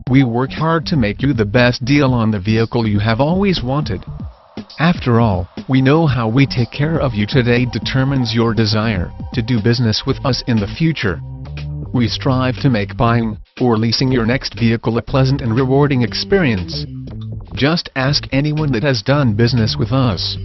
We work hard to make you the best deal on the vehicle you have always wanted. After all, we know how we take care of you today determines your desire to do business with us in the future. We strive to make buying or leasing your next vehicle a pleasant and rewarding experience. Just ask anyone that has done business with us.